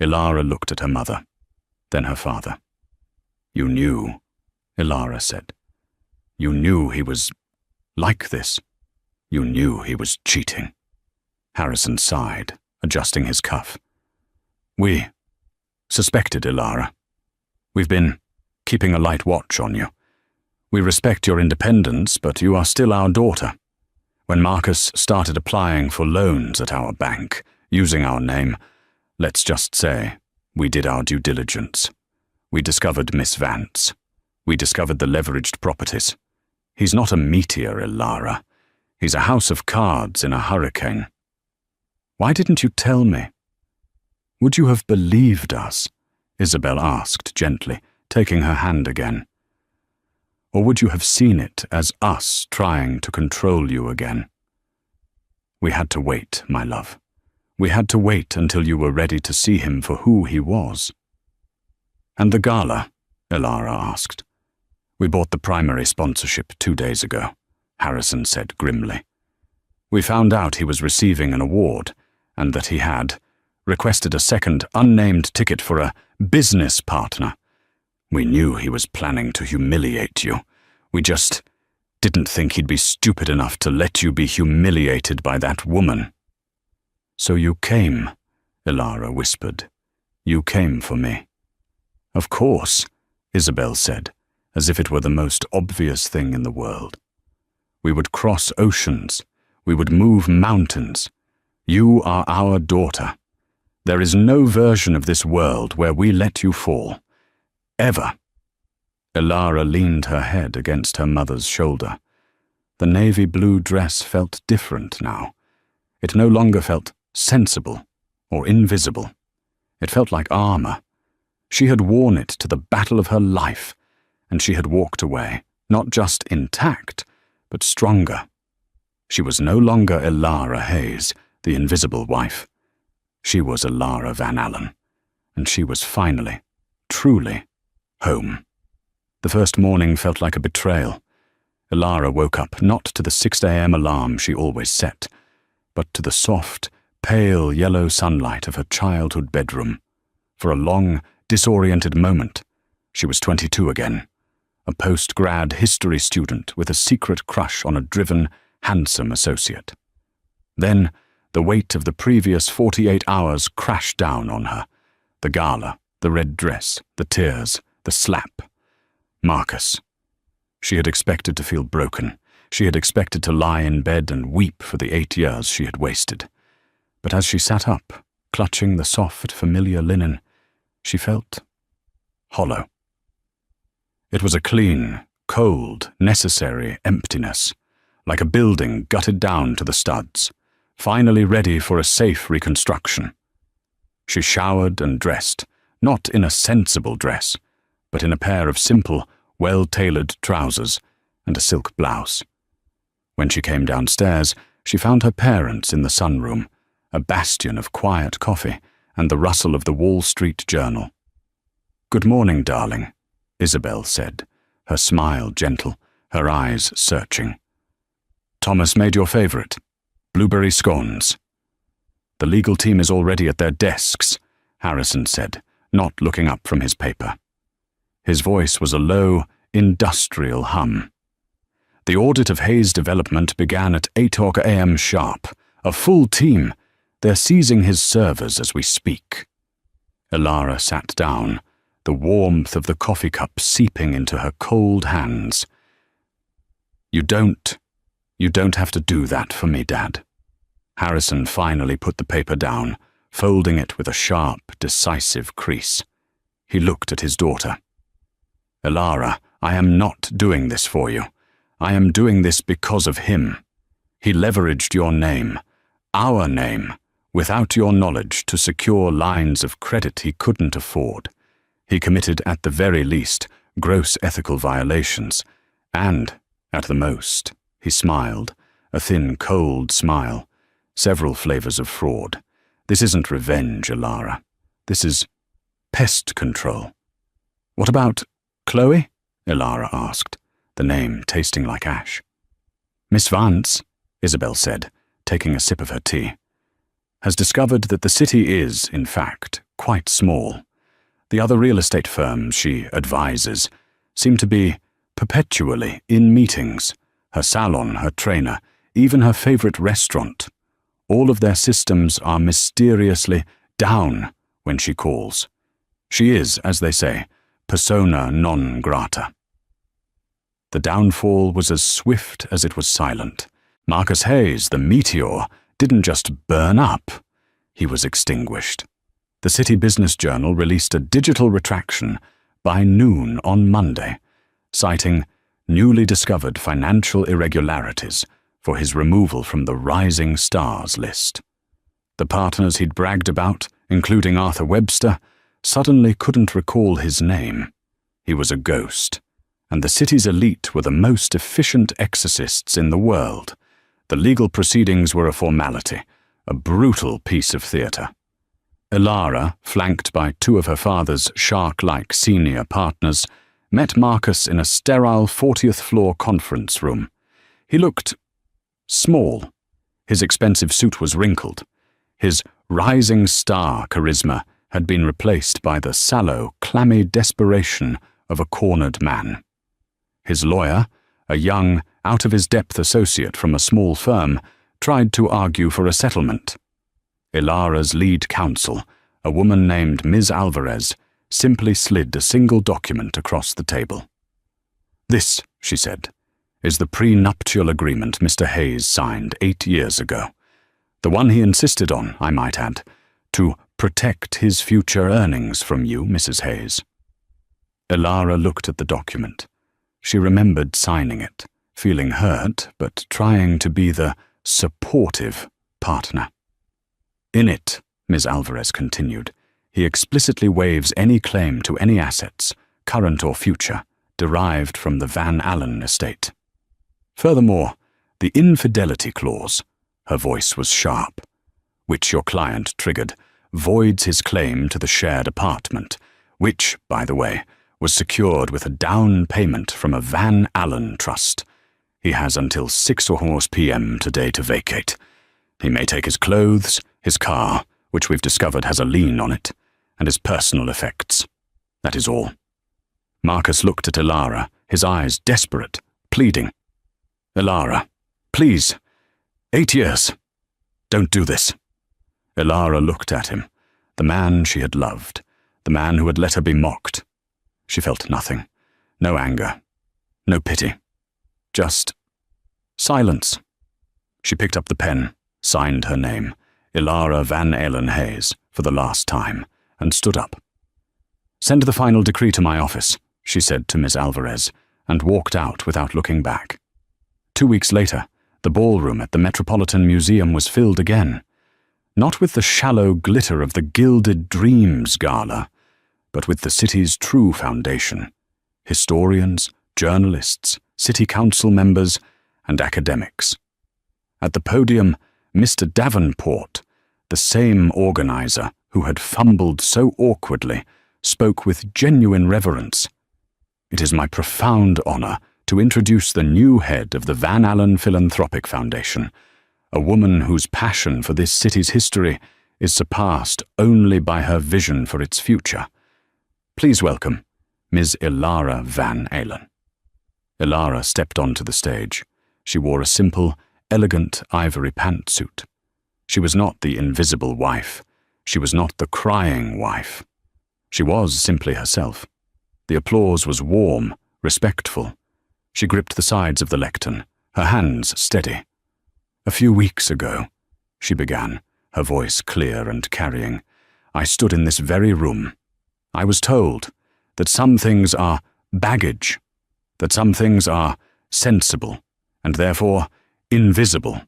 S1: Ilara looked at her mother, then her father. "You knew," Ilara said. "You knew he was like this. You knew he was cheating." Harrison sighed, adjusting his cuff. "We suspected, Ilara. We've been keeping a light watch on you. We respect your independence, but you are still our daughter. When Marcus started applying for loans at our bank, using our name, let's just say, we did our due diligence. We discovered Miss Vance. We discovered the leveraged properties. He's not a meteor, Ilara. He's a house of cards in a hurricane. Why didn't you tell me?" "Would you have believed us?" Isabel asked gently, taking her hand again. "Or would you have seen it as us trying to control you again?" "We had to wait, my love. We had to wait until you were ready to see him for who he was." "And the gala?" Ilara asked. "We bought the primary sponsorship 2 days ago," Harrison said grimly. "We found out he was receiving an award, and that he had requested a second unnamed ticket for a business partner. We knew he was planning to humiliate you. We just didn't think he'd be stupid enough to let you be humiliated by that woman." "So you came," Ilara whispered. "You came for me." "Of course," Isabel said, as if it were the most obvious thing in the world. "We would cross oceans. We would move mountains. You are our daughter. There is no version of this world where we let you fall. Ever." Ilara leaned her head against her mother's shoulder. The navy blue dress felt different now. It no longer felt sensible or invisible. It felt like armor. She had worn it to the battle of her life, and she had walked away, not just intact, but stronger. She was no longer Ilara Hayes, the invisible wife. She was Ilara Van Allen, and she was finally, truly, home. The first morning felt like a betrayal. Ilara woke up not to the 6 a.m. alarm she always set, but to the soft, pale yellow sunlight of her childhood bedroom. For a long, disoriented moment, she was 22 again, a post-grad history student with a secret crush on a driven, handsome associate. Then, the weight of the previous 48 hours crashed down on her. The gala, the red dress, the tears, the slap. Marcus. She had expected to feel broken. She had expected to lie in bed and weep for the 8 years she had wasted. But as she sat up, clutching the soft, familiar linen, she felt hollow. It was a clean, cold, necessary emptiness, like a building gutted down to the studs, finally ready for a safe reconstruction. She showered and dressed, not in a sensible dress, but in a pair of simple, well-tailored trousers and a silk blouse. When she came downstairs, she found her parents in the sunroom, a bastion of quiet coffee and the rustle of the Wall Street Journal. "Good morning, darling," Isabel said, her smile gentle, her eyes searching. "Thomas made your favorite, blueberry scones. The legal team is already at their desks. Harrison said, not looking up from his paper. His voice was a low, industrial hum. The audit of Hayes Development began at 8 a.m. sharp. A full team. They're seizing his servers as we speak. Elara sat down, the warmth of the coffee cup seeping into her cold hands. You don't have to do that for me, Dad. Harrison finally put the paper down, folding it with a sharp, decisive crease. He looked at his daughter. Elara, I am not doing this for you. I am doing this because of him. He leveraged your name, our name, without your knowledge to secure lines of credit he couldn't afford. He committed, at the very least, gross ethical violations, and, at the most, he smiled, a thin, cold smile, several flavors of fraud. This isn't revenge, Elara. This is pest control. What about Chloe? Elara asked, the name tasting like ash. Miss Vance, Isabel said, taking a sip of her tea, has discovered that the city is, in fact, quite small. The other real estate firms she advises seem to be perpetually in meetings. Her salon, her trainer, even her favorite restaurant. All of their systems are mysteriously down when she calls. She is, as they say, persona non grata. The downfall was as swift as it was silent. Marcus Hayes, the meteor, didn't just burn up. He was extinguished. The City Business Journal released a digital retraction by noon on Monday, citing newly discovered financial irregularities for his removal from the Rising Stars list. The partners he'd bragged about, including Arthur Webster, suddenly couldn't recall his name. He was a ghost, and the city's elite were the most efficient exorcists in the world. The legal proceedings were a formality, a brutal piece of theatre. Elara, flanked by two of her father's shark-like senior partners, met Marcus in a sterile 40th-floor conference room. He looked small. His expensive suit was wrinkled. His rising star charisma had been replaced by the sallow, clammy desperation of a cornered man. His lawyer, a young, out-of-his-depth associate from a small firm, tried to argue for a settlement. Elara's lead counsel, a woman named Ms. Alvarez, simply slid a single document across the table. "This," she said, "is the prenuptial agreement Mr. Hayes signed 8 years ago. The one he insisted on, I might add, to protect his future earnings from you, Mrs. Hayes." Elara looked at the document. She remembered signing it, feeling hurt, but trying to be the supportive partner. "In it," Ms. Alvarez continued, "he explicitly waives any claim to any assets, current or future, derived from the Van Allen estate. Furthermore, the infidelity clause," her voice was sharp, "which your client triggered, voids his claim to the shared apartment, which, by the way, was secured with a down payment from a Van Allen trust. He has until 6 p.m. today to vacate. He may take his clothes, his car, which we've discovered has a lien on it, and his personal effects. That is all." Marcus looked at Elara, his eyes desperate, pleading. "Elara, please. 8 years. Don't do this." Elara looked at him, the man she had loved, the man who had let her be mocked. She felt nothing, no anger, no pity, just silence. She picked up the pen, signed her name, Elara Van Allen Hayes, for the last time, and stood up. "Send the final decree to my office," she said to Miss Alvarez, and walked out without looking back. 2 weeks later, the ballroom at the Metropolitan Museum was filled again, not with the shallow glitter of the Gilded Dreams Gala, but with the city's true foundation: historians, journalists, city council members, and academics. At the podium, Mr. Davenport, the same organizer who had fumbled so awkwardly, spoke with genuine reverence. "It is my profound honor to introduce the new head of the Van Allen Philanthropic Foundation, a woman whose passion for this city's history is surpassed only by her vision for its future. Please welcome Ms. Ilara Van Allen. Ilara stepped onto the stage. She wore a simple, elegant ivory pantsuit. She was not the invisible wife. She was not the crying wife. She was simply herself. The applause was warm, respectful. She gripped the sides of the lectern, her hands steady. "A few weeks ago," she began, her voice clear and carrying, "I stood in this very room. I was told that some things are baggage, that some things are sensible, and therefore invisible.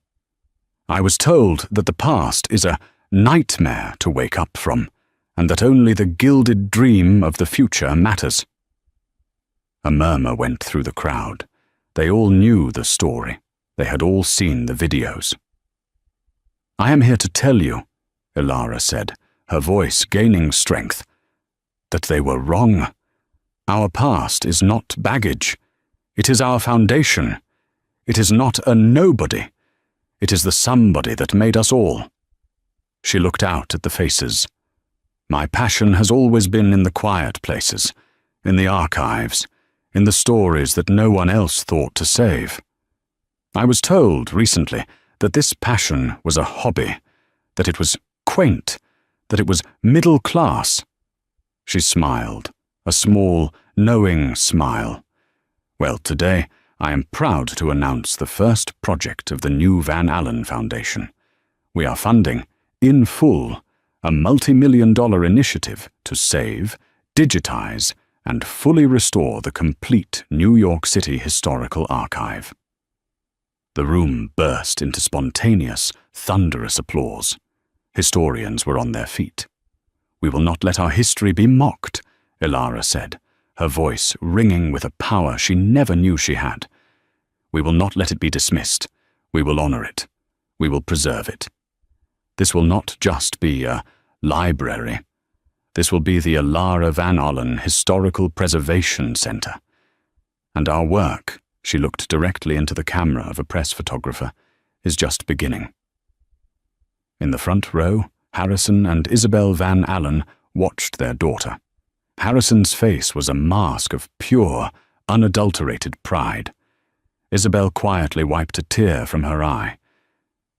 S1: I was told that the past is a nightmare to wake up from, and that only the gilded dream of the future matters." A murmur went through the crowd. They all knew the story. They had all seen the videos. "I am here to tell you," Ilara said, her voice gaining strength, "that they were wrong. Our past is not baggage. It is our foundation. It is not a nobody. It is the somebody that made us all." She looked out at the faces. "My passion has always been in the quiet places, in the archives, in the stories that no one else thought to save. I was told recently that this passion was a hobby, that it was quaint, that it was middle class." She smiled, a small, knowing smile. "Well, today I am proud to announce the first project of the new Van Allen Foundation. We are funding, in full, a multi-million-dollar initiative to save, digitize, and fully restore the complete New York City Historical Archive." The room burst into spontaneous, thunderous applause. Historians were on their feet. "We will not let our history be mocked," Ilara said, her voice ringing with a power she never knew she had. "We will not let it be dismissed. We will honor it. We will preserve it. This will not just be a library. This will be the Ilara Van Allen Historical Preservation Center. And our work," she looked directly into the camera of a press photographer, "is just beginning." In the front row, Harrison and Isabel Van Allen watched their daughter. Harrison's face was a mask of pure, unadulterated pride. Isabel quietly wiped a tear from her eye.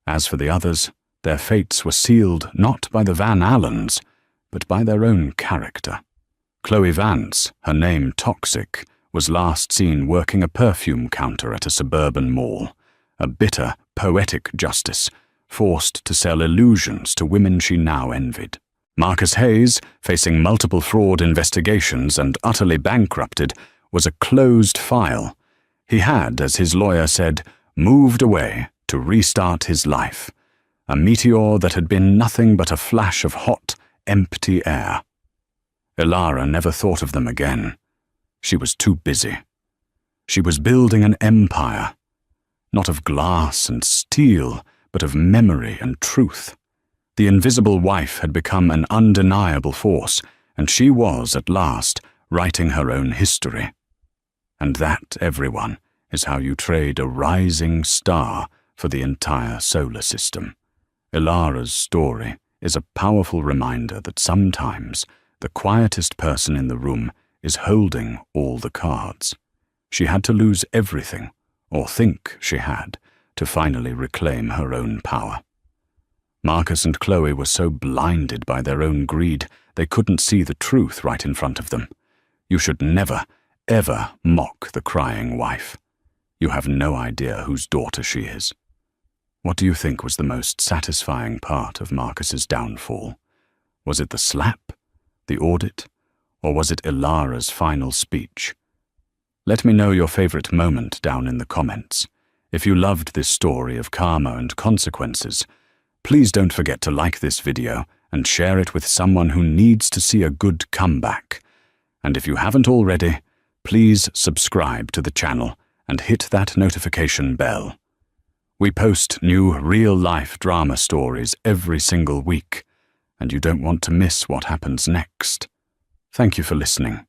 S1: As for the others, their fates were sealed not by the Van Allens, but by their own character. Chloe Vance, her name Toxic, was last seen working a perfume counter at a suburban mall, a bitter, poetic justice, forced to sell illusions to women she now envied. Marcus Hayes, facing multiple fraud investigations and utterly bankrupted, was a closed file. He had, as his lawyer said, moved away to restart his life, a meteor that had been nothing but a flash of hot, empty air. Ilara never thought of them again. She was too busy. She was building an empire, not of glass and steel, but of memory and truth. The invisible wife had become an undeniable force, and she was, at last, writing her own history. And that, everyone, is how you trade a rising star for the entire solar system. Ilara's story is a powerful reminder that sometimes the quietest person in the room is holding all the cards. She had to lose everything, or think she had, to finally reclaim her own power. Marcus and Chloe were so blinded by their own greed they couldn't see the truth right in front of them. You should never, ever mock the crying wife. You have no idea whose daughter she is. What do you think was the most satisfying part of Marcus's downfall? Was it the slap, the audit, or was it Ilara's final speech? Let me know your favorite moment down in the comments. If you loved this story of karma and consequences, please don't forget to like this video and share it with someone who needs to see a good comeback. And if you haven't already, please subscribe to the channel and hit that notification bell. We post new real-life drama stories every single week, and you don't want to miss what happens next. Thank you for listening.